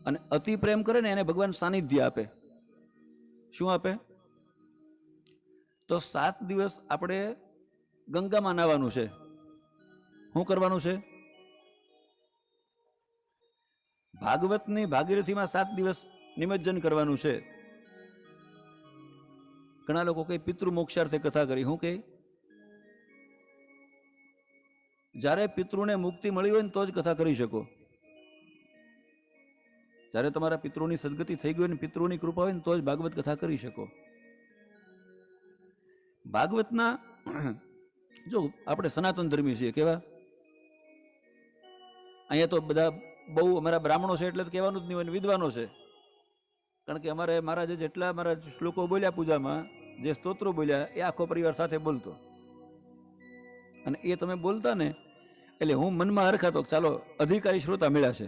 અને અતિ પ્રેમ કરે ને એને ભગવાન સાનિધ્ય આપે. શું આપે? તો 7 દિવસ આપણે ગંગામાં નાહવાનું છે. શું કરવાનું છે? ભાગવતની ભાગીરથીમાં 7 દિવસ નિમજ્જન કરવાનું છે. ઘણા લોકો કઈ પિતૃ મોક્ષાર્થે કથા કરી. શું કહે? જ્યારે પિતૃને મુક્તિ મળી હોય ને તો જ કથા કરી શકો. જ્યારે તમારા પિતૃની સદગતિ થઈ ગઈ ને પિતૃની કૃપા હોય ને તો જ ભાગવત કથા કરી શકો. ભાગવતના જો આપણે સનાતન ધર્મી છીએ, કેવા અહીંયા તો બધા બહુ અમારા બ્રાહ્મણો છે એટલે કહેવાનું જ નહીં હોય, વિદ્વાનો છે. કારણ કે અમારે મારા જેટલા મારા શ્લોકો બોલ્યા પૂજામાં, જે સ્તોત્રો બોલ્યા એ આખો પરિવાર સાથે બોલતો. અને એ તમે બોલતા ને એટલે હું મનમાં હરખાતો ચાલો અધિકારી શ્રોતા મળ્યા છે.